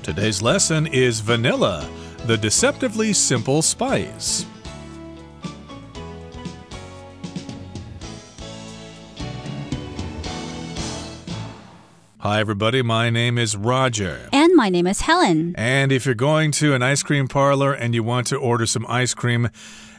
Today's lesson is vanilla, the deceptively simple spice. Hi, everybody. My name is Roger. And my name is Helen. And if you're going to an ice cream parlor and you want to order some ice cream,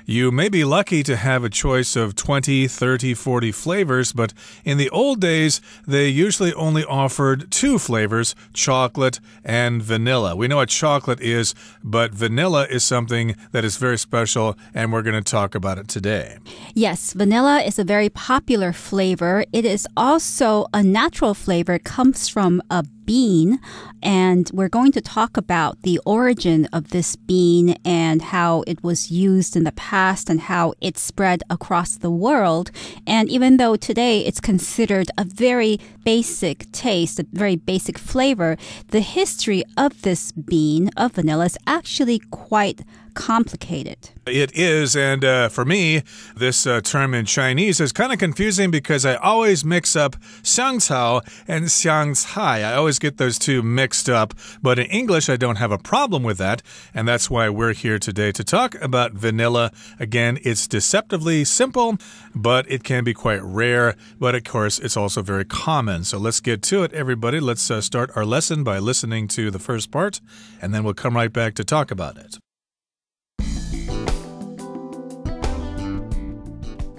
you may be lucky to have a choice of 20, 30, 40 flavors, but in the old days, they usually only offered 2 flavors, chocolate and vanilla. We know what chocolate is, but vanilla is something that is very special, and we're going to talk about it today. Yes, vanilla is a very popular flavor. It is also a natural flavor. It comes from a bean, and we're going to talk about the origin of this bean and how it was used in the past and how it spread across the world. And even though today it's considered a very basic taste, a very basic flavor, the history of this bean, of vanilla, is actually quite complicated. It is, and for me, this term in Chinese is kind of confusing because I always mix up 香草 and 香菜. I always get those two mixed up, but in English, I don't have a problem with that, and that's why we're here today to talk about vanilla. Again, it's deceptively simple, but it can be quite rare, but of course, it's also very common. So let's get to it, everybody. Let's start our lesson by listening to the first part, and then we'll come right back to talk about it.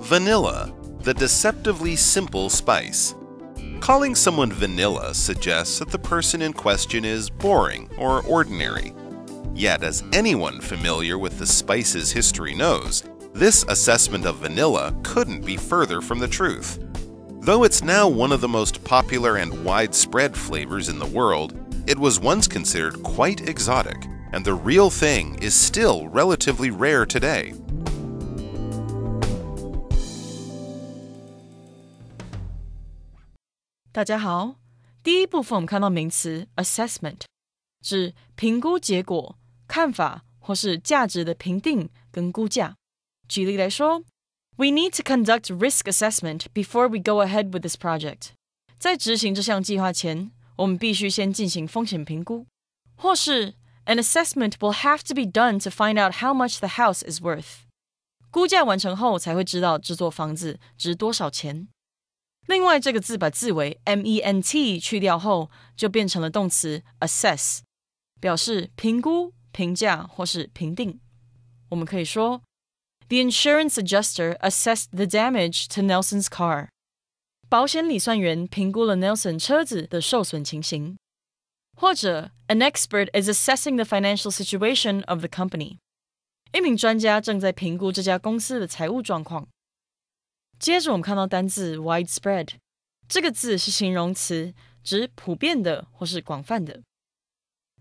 Vanilla, the deceptively simple spice. Calling someone vanilla suggests that the person in question is boring or ordinary. Yet, as anyone familiar with the spice's history knows, this assessment of vanilla couldn't be further from the truth. Though it's now one of the most popular and widespread flavors in the world, it was once considered quite exotic, and the real thing is still relatively rare today. 大家好，第一部分我们看到名词 assessment， 指评估结果、看法或是价值的评定跟估价。举例来说 ，We need to conduct risk assessment before we go ahead with this project。在执行这项计划前，我们必须先进行风险评估。或是 An assessment will have to be done to find out how much the house is worth。估价完成后才会知道这座房子值多少钱。另外，这个字把字尾 ment 去掉后，就变成了动词 assess， 表示评估、评价或是评定。我们可以说 The insurance adjuster assessed the damage to Nelson's car。 保险理算员评估了 Nelson 车子的受损情形。或者 An expert is assessing the financial situation of the company。 一名专家正在评估这家公司的财务状况。接着我们看到单字 widespread， 这个字是形容词，指普遍的或是广泛的。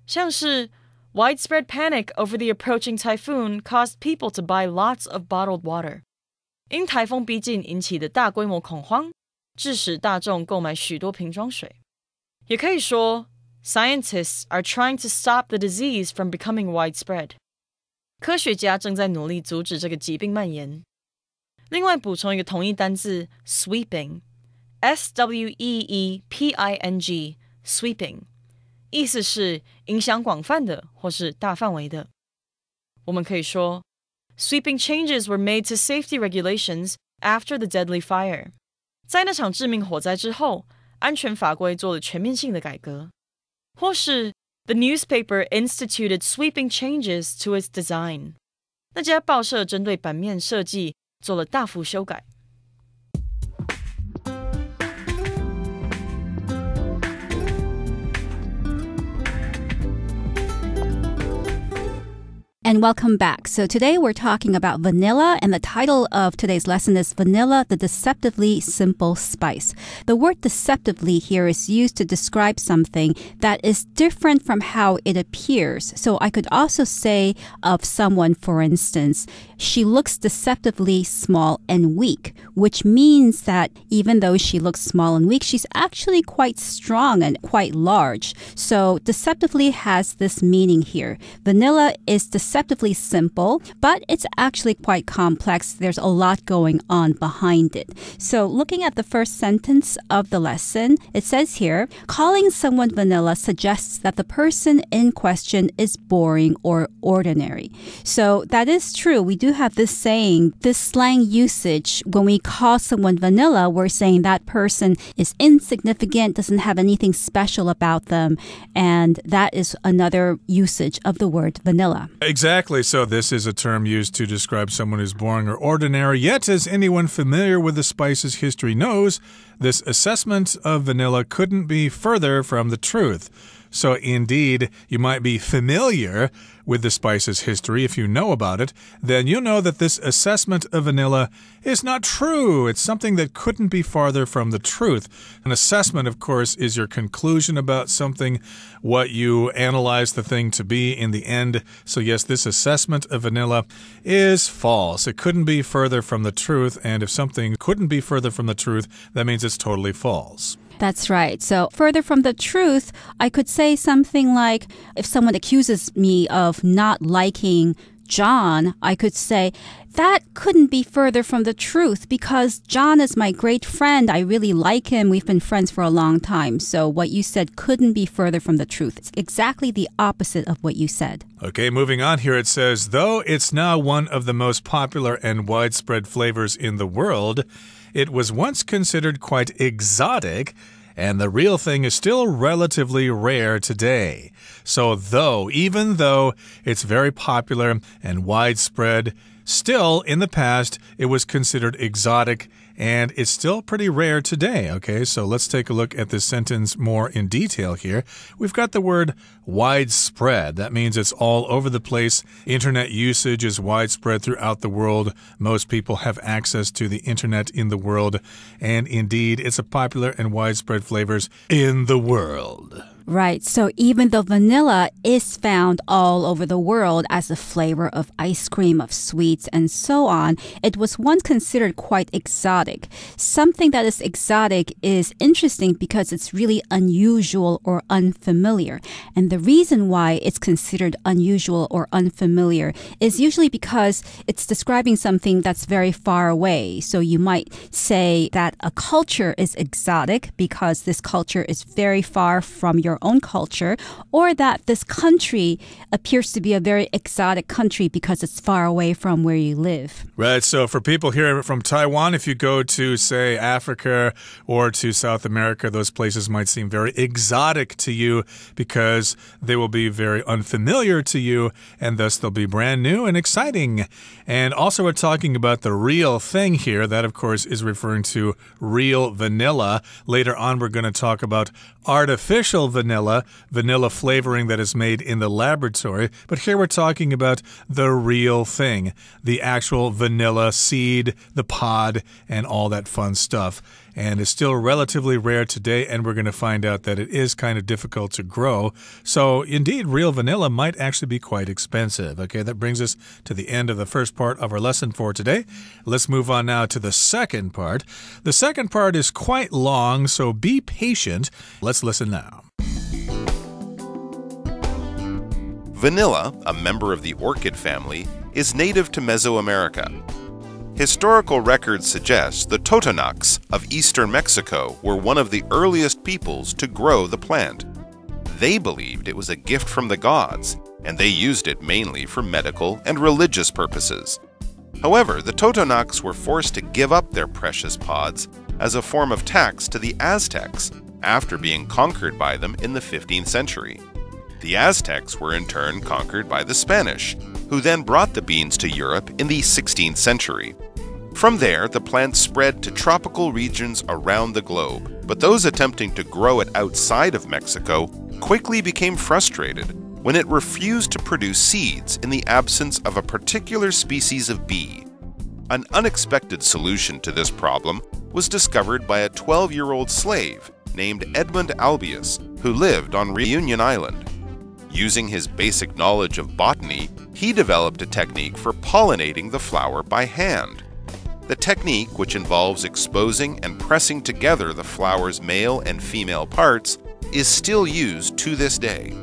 像是 Widespread panic over the approaching typhoon caused people to buy lots of bottled water。 因台风逼近引起的大规模恐慌，致使大众购买许多瓶装水。也可以说 Scientists are trying to stop the disease from becoming widespread。 科学家正在努力阻止这个疾病蔓延。另外补充一个同义单字 sweeping， S-W-E-E-P-I-N-G sweeping， 意思是影响广泛的或是大范围的。我们可以说 Sweeping changes were made to safety regulations after the deadly fire。 在那场致命火灾之后，安全法规做了全面性的改革。或是 The newspaper instituted sweeping changes to its design。 那家报社针对版面设计做了大幅修改。And welcome back. So today we're talking about vanilla, and the title of today's lesson is Vanilla, the Deceptively Simple Spice. The word deceptively here is used to describe something that is different from how it appears. So I could also say of someone, for instance, she looks deceptively small and weak, which means that even though she looks small and weak, she's actually quite strong and quite large. So deceptively has this meaning here. Vanilla is deceptively deceptively simple, but it's actually quite complex. There's a lot going on behind it. So looking at the first sentence of the lesson, it says here, calling someone vanilla suggests that the person in question is boring or ordinary. So that is true. We do have this saying, this slang usage. When we call someone vanilla, we're saying that person is insignificant, doesn't have anything special about them. And that is another usage of the word vanilla. Exactly. So this is a term used to describe someone who's boring or ordinary. Yet, as anyone familiar with the spice's history knows, this assessment of vanilla couldn't be further from the truth. So indeed, you might be familiar with the spice's history. If you know about it, then you'll know that this assessment of vanilla is not true. It's something that couldn't be farther from the truth. An assessment, of course, is your conclusion about something, what you analyze the thing to be in the end. So yes, this assessment of vanilla is false. It couldn't be further from the truth. And if something couldn't be further from the truth, that means it's totally false. That's right. So further from the truth, I could say something like, if someone accuses me of not liking John, I could say, that couldn't be further from the truth because John is my great friend. I really like him. We've been friends for a long time. So what you said couldn't be further from the truth. It's exactly the opposite of what you said. Okay, moving on here, it says, though it's now one of the most popular and widespread flavors in the world, it was once considered quite exotic, and the real thing is still relatively rare today. So even though it's very popular and widespread, still in the past it was considered exotic, and it's still pretty rare today. Okay, so let's take a look at this sentence more in detail here. We've got the word widespread. That means it's all over the place. Internet usage is widespread throughout the world. Most people have access to the internet in the world. And indeed, it's a popular and widespread flavors in the world. Right. So even though vanilla is found all over the world as a flavor of ice cream, of sweets, and so on, it was once considered quite exotic. Something that is exotic is interesting because it's really unusual or unfamiliar. And the reason why it's considered unusual or unfamiliar is usually because it's describing something that's very far away. So you might say that a culture is exotic because this culture is very far from your own culture, or that this country appears to be a very exotic country because it's far away from where you live. Right. So for people here from Taiwan, if you go to, say, Africa or to South America, those places might seem very exotic to you because they will be very unfamiliar to you, and thus they'll be brand new and exciting. And also we're talking about the real thing here. That, of course, is referring to real vanilla. Later on, we're going to talk about artificial vanilla flavoring that is made in the laboratory. But here we're talking about the real thing, the actual vanilla seed, the pod, and all that fun stuff. And it's still relatively rare today, and we're going to find out that it is kind of difficult to grow. So, indeed, real vanilla might actually be quite expensive. Okay, that brings us to the end of the first part of our lesson for today. Let's move on now to the second part. The second part is quite long, so be patient. Let's listen now. Vanilla, a member of the orchid family, is native to Mesoamerica. Historical records suggest the Totonacs of eastern Mexico were one of the earliest peoples to grow the plant. They believed it was a gift from the gods, and they used it mainly for medical and religious purposes. However, the Totonacs were forced to give up their precious pods as a form of tax to the Aztecs after being conquered by them in the 15th century. The Aztecs were in turn conquered by the Spanish, who then brought the beans to Europe in the 16th century. From there, the plant spread to tropical regions around the globe, but those attempting to grow it outside of Mexico quickly became frustrated when it refused to produce seeds in the absence of a particular species of bee. An unexpected solution to this problem was discovered by a 12-year-old slave named Edmund Albius, who lived on Reunion Island. Using his basic knowledge of botany, he developed a technique for pollinating the flower by hand. The technique, which involves exposing and pressing together the flower's male and female parts, is still used to this day.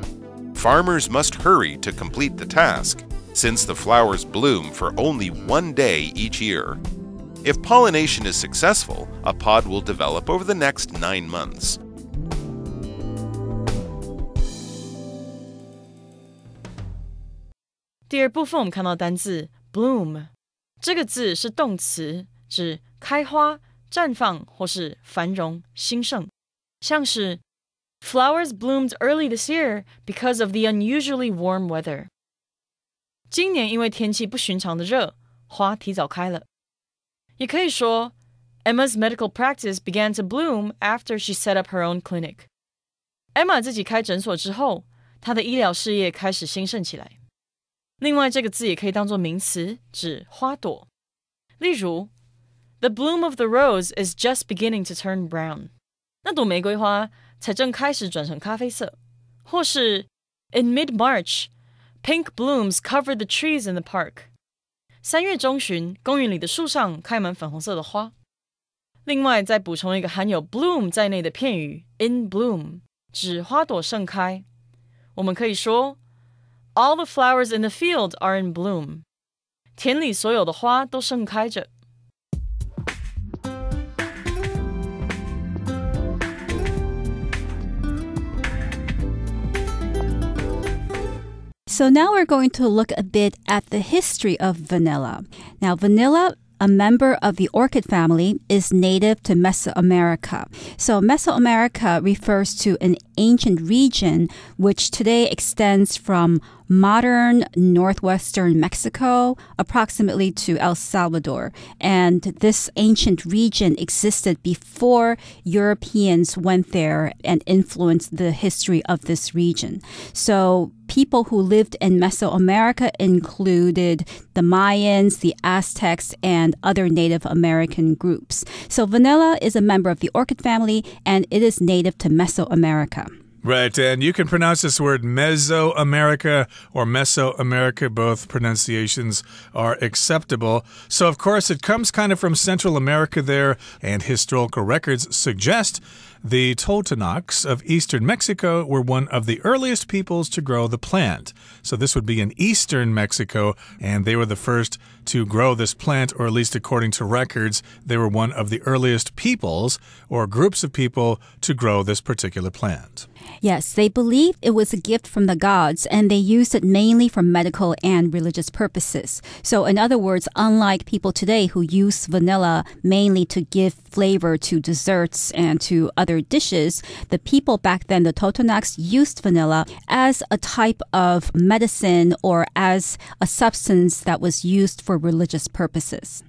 Farmers must hurry to complete the task, since the flowers bloom for only one day each year. If pollination is successful, a pod will develop over the next 9 months. 第二部分我们看到单字 bloom， 这个字是动词，指开花、绽放或是繁荣、兴盛，像是 Flowers bloomed early this year because of the unusually warm weather. 今年因为天气不寻常的热，花提早开了。也可以说 Emma's medical practice began to bloom after she set up her own clinic. Emma 自己开诊所之后，她的医疗事业开始兴盛起来。另外，这个字也可以当作名词，指花朵。例如 The bloom of the rose is just beginning to turn brown. 那朵玫瑰花才正开始转成咖啡色。或是 In mid-March, pink blooms covered the trees in the park. 3月中旬，公园里的树上开满粉红色的花。另外，再补充一个含有 bloom 在内的片语 in bloom， 指花朵盛开。我们可以说 All the flowers in the field are in bloom. 田里所有的花都盛开着。So now we're going to look a bit at the history of vanilla. Now, vanilla, a member of the orchid family, is native to Mesoamerica. So Mesoamerica refers to an ancient region which today extends from modern northwestern Mexico approximately to El Salvador. And this ancient region existed before Europeans went there and influenced the history of this region. So people who lived in Mesoamerica included the Mayans, the Aztecs, and other Native American groups. So vanilla is a member of the orchid family, and it is native to Mesoamerica. Right, and you can pronounce this word Mesoamerica or Mesoamerica. Both pronunciations are acceptable. So, of course, it comes kind of from Central America there, and historical records suggest the Totonacs of eastern Mexico were one of the earliest peoples to grow the plant. So this would be in eastern Mexico, and they were the first to grow this plant, or at least according to records, they were one of the earliest peoples or groups of people to grow this particular plant. Yes, they believed it was a gift from the gods, and they used it mainly for medical and religious purposes. So in other words, unlike people today who use vanilla mainly to give flavor to desserts and to other dishes, the people back then, the Totonacs, used vanilla as a type of medicine or as a substance that was used for religious purposes.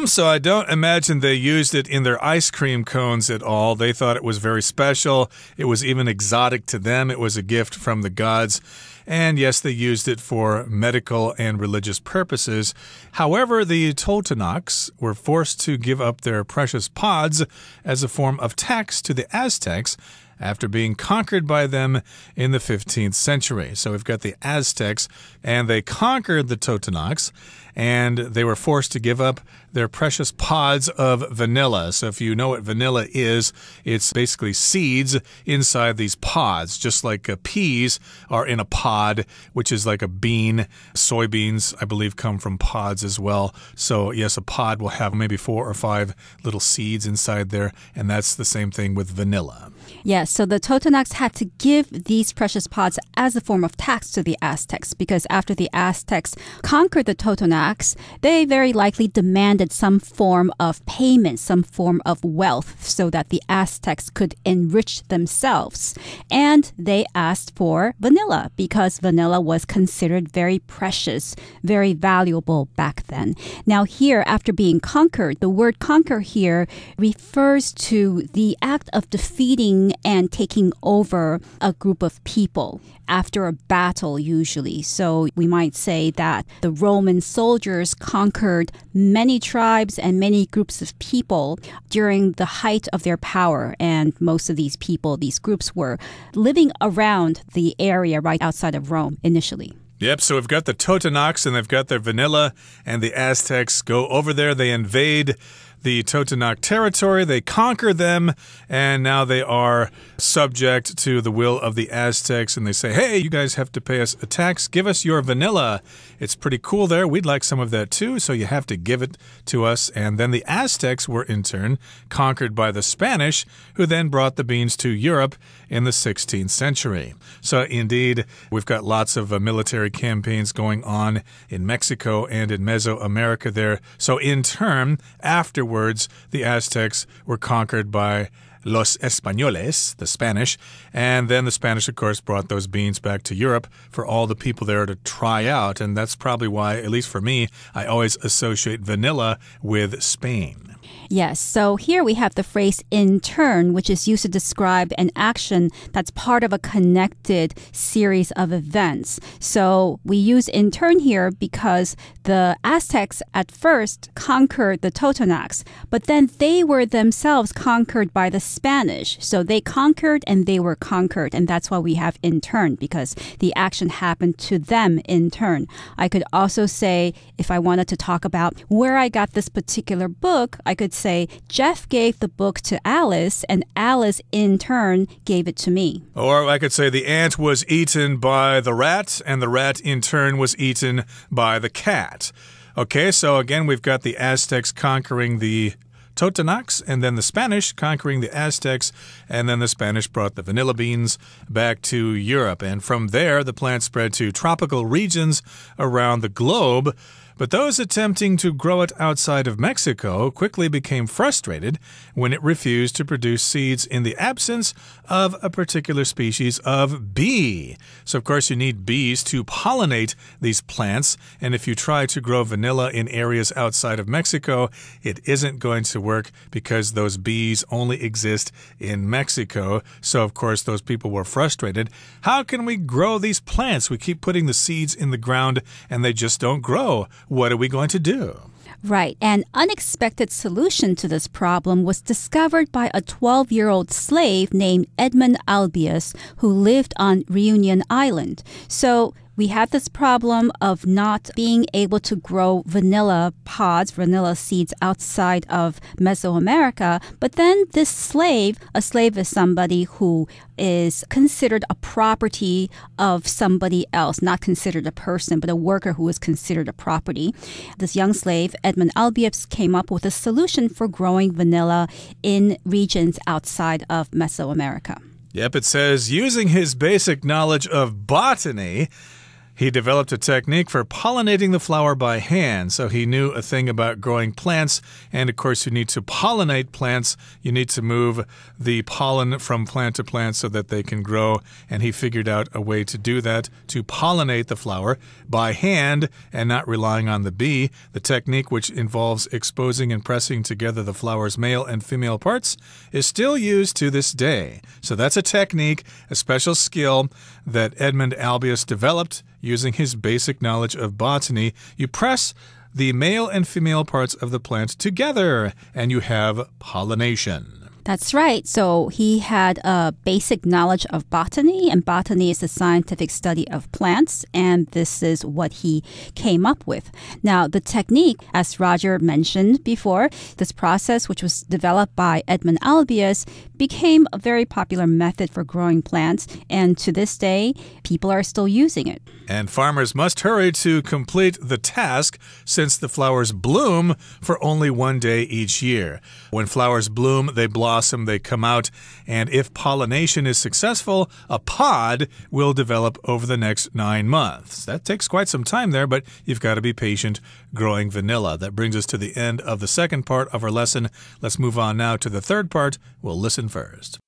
So I don't imagine they used it in their ice cream cones at all. They thought it was very special. It was even exotic to them. It was a gift from the gods. And yes, they used it for medical and religious purposes. However, the Totonacs were forced to give up their precious pods as a form of tax to the Aztecs after being conquered by them in the 15th century. So we've got the Aztecs, and they conquered the Totonacs, and they were forced to give up their precious pods of vanilla. So if you know what vanilla is, it's basically seeds inside these pods, just like peas are in a pod, which is like a bean. Soybeans, I believe, come from pods as well. So yes, a pod will have maybe 4 or 5 little seeds inside there, and that's the same thing with vanilla. Yes, so the Totonacs had to give these precious pods as a form of tax to the Aztecs, because after the Aztecs conquered the Totonacs, they very likely demanded some form of payment, some form of wealth, so that the Aztecs could enrich themselves. And they asked for vanilla, because vanilla was considered very precious, very valuable back then. Now here, after being conquered, the word conquer here refers to the act of defeating and taking over a group of people after a battle, usually. So we might say that the Roman soldiers conquered many tribes and many groups of people during the height of their power. And most of these people, these groups, were living around the area right outside of Rome initially. Yep, so we've got the Totonacs, and they've got their vanilla, and the Aztecs go over there. They invade the Totonac territory. They conquer them, and now they are subject to the will of the Aztecs. And they say, hey, you guys have to pay us a tax. Give us your vanilla. It's pretty cool there. We'd like some of that too, so you have to give it to us. And then the Aztecs were in turn conquered by the Spanish, who then brought the beans to Europe in the 16th century. So indeed, we've got lots of military campaigns going on in Mexico and in Mesoamerica there. So in turn, afterwards, the Aztecs were conquered by Los Españoles, the Spanish, and then the Spanish, of course, brought those beans back to Europe for all the people there to try out, and that's probably why, at least for me, I always associate vanilla with Spain. Yes, so here we have the phrase in turn, which is used to describe an action that's part of a connected series of events. So we use in turn here because the Aztecs at first conquered the Totonacs, but then they were themselves conquered by the Spanish. So they conquered and they were conquered, and that's why we have in turn, because the action happened to them in turn. I could also say, if I wanted to talk about where I got this particular book, I could say Jeff gave the book to Alice and Alice in turn gave it to me. Or I could say the ant was eaten by the rat and the rat in turn was eaten by the cat. Okay, so again we've got the Aztecs conquering the Totonacs, and then the Spanish conquering the Aztecs, and then the Spanish brought the vanilla beans back to Europe. And from there, the plant spread to tropical regions around the globe. But those attempting to grow it outside of Mexico quickly became frustrated when it refused to produce seeds in the absence of a particular species of bee. So, of course, you need bees to pollinate these plants. And if you try to grow vanilla in areas outside of Mexico, it isn't going to work because those bees only exist in Mexico. So, of course, those people were frustrated. How can we grow these plants? We keep putting the seeds in the ground and they just don't grow. What are we going to do? Right. An unexpected solution to this problem was discovered by a 12-year-old slave named Edmund Albius who lived on Reunion Island. So we had this problem of not being able to grow vanilla pods, vanilla seeds outside of Mesoamerica. But then this slave, a slave is somebody who is considered a property of somebody else, not considered a person, but a worker who is considered a property. This young slave, Edmund Albius, came up with a solution for growing vanilla in regions outside of Mesoamerica. Yep, it says, using his basic knowledge of botany, he developed a technique for pollinating the flower by hand. So he knew a thing about growing plants. And of course, you need to pollinate plants. You need to move the pollen from plant to plant so that they can grow. And he figured out a way to do that, to pollinate the flower by hand and not relying on the bee. The technique, which involves exposing and pressing together the flower's male and female parts, is still used to this day. So that's a technique, a special skill that Edmund Albius developed using his basic knowledge of botany. You press the male and female parts of the plant together, and you have pollination. That's right. So he had a basic knowledge of botany, and botany is the scientific study of plants, and this is what he came up with. Now, the technique, as Roger mentioned before, this process, which was developed by Edmund Albius, became a very popular method for growing plants, and to this day, people are still using it. And farmers must hurry to complete the task since the flowers bloom for only one day each year. When flowers bloom, they blossom, they come out, and if pollination is successful, a pod will develop over the next 9 months. That takes quite some time there, but you've got to be patient growing vanilla. That brings us to the end of the second part of our lesson. Let's move on now to the third part. We'll listen first.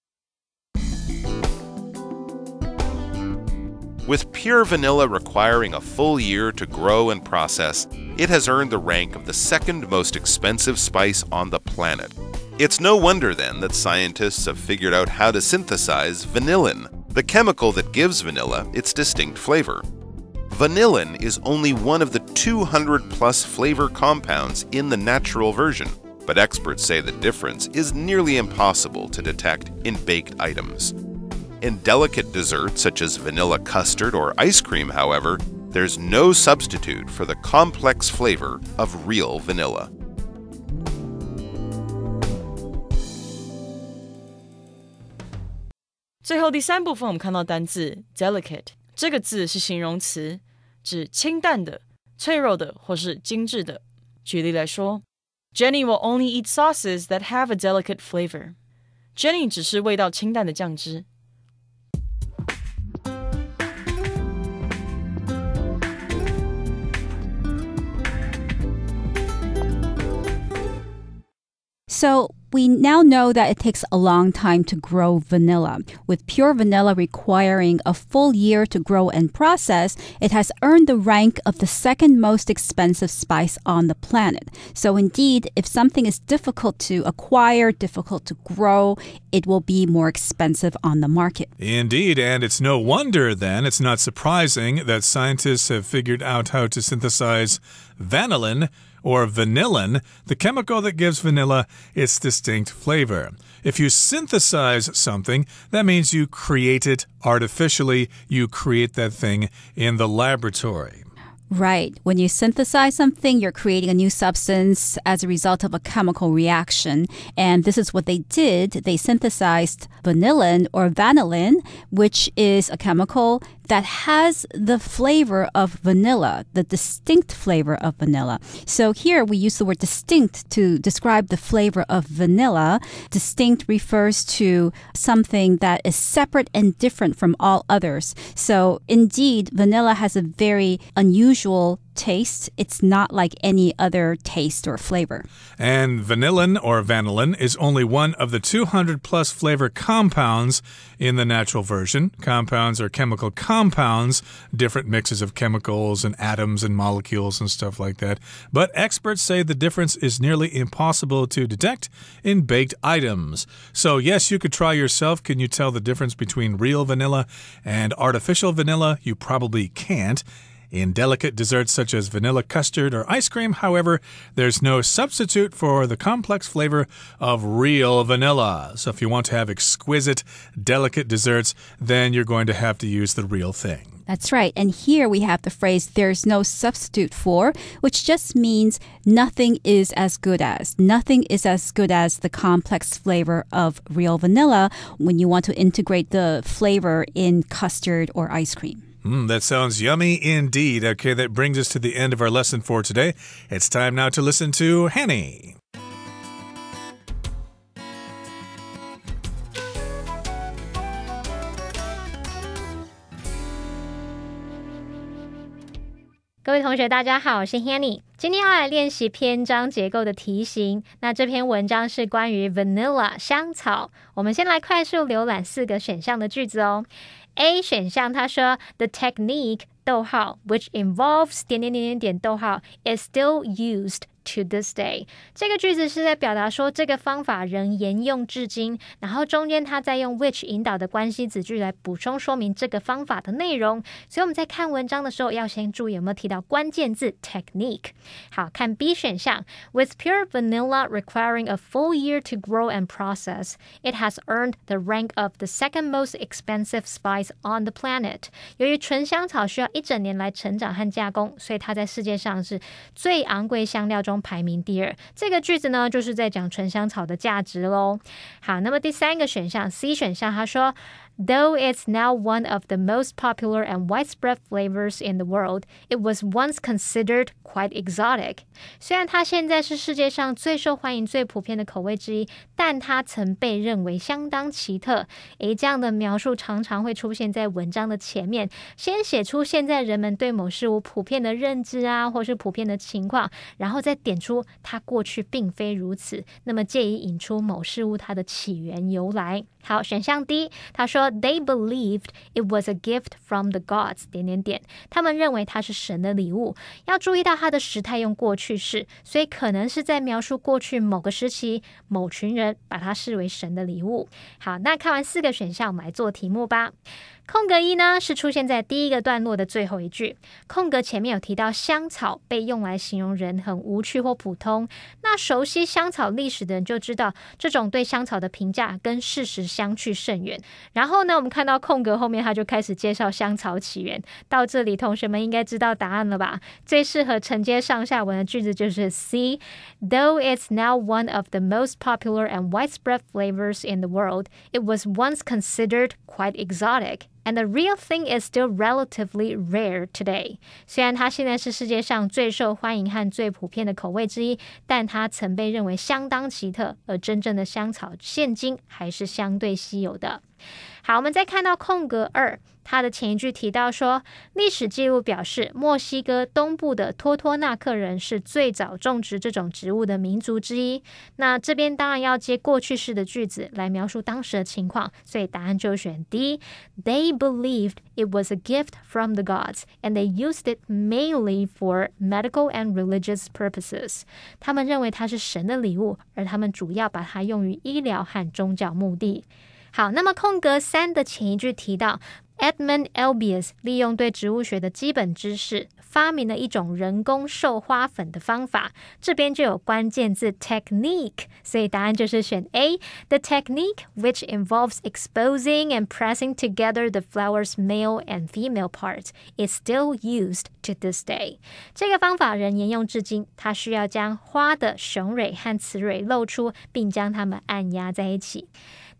With pure vanilla requiring a full year to grow and process, it has earned the rank of the second most expensive spice on the planet. It's no wonder then that scientists have figured out how to synthesize vanillin, the chemical that gives vanilla its distinct flavor. Vanillin is only one of the 200+ flavor compounds in the natural version, but experts say the difference is nearly impossible to detect in baked items. In delicate desserts such as vanilla custard or ice cream, however, there's no substitute for the complex flavor of real vanilla. 最后第三部分我们看到单字 delicate， 这个字是形容词，指清淡的、脆弱的或是精致的。举例来说， Jenny will only eat sauces that have a delicate flavor. Jenny 只是味道清淡的酱汁。So we now know that it takes a long time to grow vanilla. With pure vanilla requiring a full year to grow and process, it has earned the rank of the second most expensive spice on the planet. So indeed, if something is difficult to acquire, difficult to grow, it will be more expensive on the market. Indeed, and it's no wonder then, it's not surprising that scientists have figured out how to synthesize vanillin, or vanillin, the chemical that gives vanilla its distinct flavor. If you synthesize something, that means you create it artificially. You create that thing in the laboratory. Right. When you synthesize something, you're creating a new substance as a result of a chemical reaction. And this is what they did. They synthesized vanillin or vanillin, which is a chemical that has the flavor of vanilla, the distinct flavor of vanilla. So here we use the word distinct to describe the flavor of vanilla. Distinct refers to something that is separate and different from all others. So indeed, vanilla has a very unusual taste. It's not like any other taste or flavor. And vanillin or vanillin is only one of the 200 plus flavor compounds in the natural version. Compounds are chemical compounds, different mixes of chemicals and atoms and molecules and stuff like that. But experts say the difference is nearly impossible to detect in baked items. So yes, you could try yourself. Can you tell the difference between real vanilla and artificial vanilla? You probably can't. In delicate desserts such as vanilla custard or ice cream, however, there's no substitute for the complex flavor of real vanilla. So if you want to have exquisite, delicate desserts, then you're going to have to use the real thing. That's right. And here we have the phrase, there's no substitute for, which just means nothing is as good as. Nothing is as good as the complex flavor of real vanilla when you want to integrate the flavor in custard or ice cream. That sounds yummy indeed. Okay, that brings us to the end of our lesson for today. It's time now to listen to Hanny.各位同学大家好，我是 Hanny。 今天要来练习篇章结构的题型。那这篇文章是关于 vanilla 香草。我们先来快速浏览4个选项的句子哦。A 选项他说 The technique 逗号 which involves 点点点点点逗号 is still used to this day. 这个句子是在表达说这个方法仍沿用至今，然后中间他在用 which 引导的关系子句来补充说明这个方法的内容。所以我们在看文章的时候要先注意有没有提到关键字 technique。 好，看 B 选项 With pure vanilla requiring a full year to grow and process, it has earned the rank of the second most expensive spice on the planet. 由于纯香草需要1整年来成长和加工，所以它在世界上是最昂贵香料中排名第2。这个句子呢，就是在讲纯香草的价值咯。好，那么第3个选项 C 选项，他说Though it's now one of the most popular and widespread flavors in the world, it was once considered quite exotic. 虽然它现在是世界上最受欢迎、最普遍的口味之一，但它曾被认为相当奇特。这样的描述常常会出现在文章的前面，先写出现在人们对某事物普遍的认知啊，或是普遍的情况，然后再点出它过去并非如此，那么借以引出某事物它的起源由来。好，选项 D， 他说They believed it was a gift from the gods 点点点，他们认为它是神的礼物。要注意到它的时态用过去式，所以可能是在描述过去某个时期某群人把它视为神的礼物。好，那看完4个选项，我们来做题目吧。空格1呢是出现在第一个段落的最后一句，空格前面有提到香草被用来形容人很无趣或普通，那熟悉香草历史的人就知道这种对香草的评价跟事实相去甚远。然后后呢，我们看到空格后面他就开始介绍香草起源。到这里同学们应该知道答案了吧？最适合承接上下文的句子就是 C. Though it's now one of the most popular and widespread flavors in the world, it was once considered quite exotic.And the real thing is still relatively rare today. 虽然它现在是世界上最受欢迎和最普遍的口味之一，但它曾被认为相当奇特，而真正的香草现今还是相对稀有的。好，我们再看到空格2，它的前一句提到说，历史记录表示，墨西哥东部的托托纳克人是最早种植这种植物的民族之一。那这边当然要接过去式的句子来描述当时的情况，所以答案就选 D. They believed it was a gift from the gods, and they used it mainly for medical and religious purposes. 他们认为它是神的礼物，而他们主要把它用于医疗和宗教目的。好，那么空格3的前一句提到Edmund Elbius 利用对植物学的基本知识，发明了一种人工授花粉的方法。这边就有关键字 technique， 所以答案就是选 A. The technique, which involves exposing and pressing together the flower's male and female parts, is still used to this day. 这个方法仍沿用至今，它需要将花的雄蕊和雌蕊露出，并将它们按压在一起。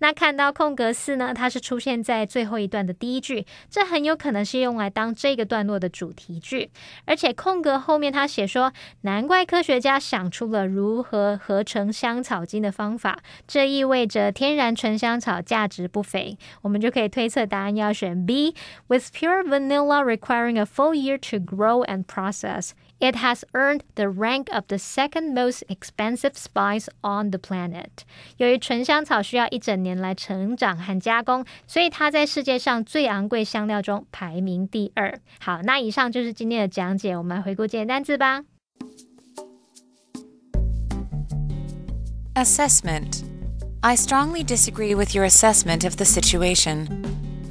那看到空格4呢，它是出现在最后一段的第一句，这很有可能是用来当这个段落的主题句。而且空格后面他写说，难怪科学家想出了如何合成香草精的方法，这意味着天然纯香草价值不菲。我们就可以推测答案要选 B. With pure vanilla requiring a full year to grow and process, it has earned the rank of the second most expensive spice on the planet. 由于纯香草需要一整年来成长和加工，所以它在世界上最昂贵香料中排名第2。好，那以上就是今天的讲解，我们来回顾今天的单字吧。Assessment. I strongly disagree with your assessment of the situation.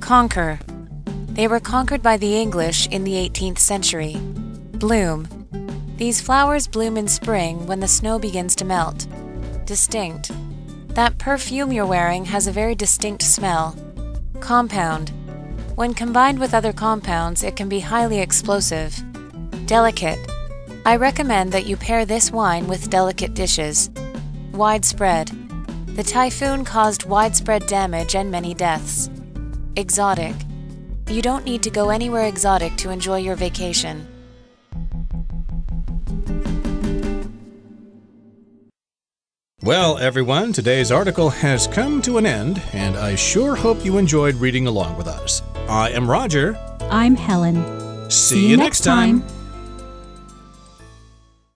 Conquer. They were conquered by the English in the 18th century. Bloom. These flowers bloom in spring when the snow begins to melt. Distinct. That perfume you're wearing has a very distinct smell. Compound. When combined with other compounds, it can be highly explosive. Delicate. I recommend that you pair this wine with delicate dishes. Widespread. The typhoon caused widespread damage and many deaths. Exotic. You don't need to go anywhere exotic to enjoy your vacation. Well, everyone, today's article has come to an end, and I sure hope you enjoyed reading along with us. I am Roger. I'm Helen. See you next time.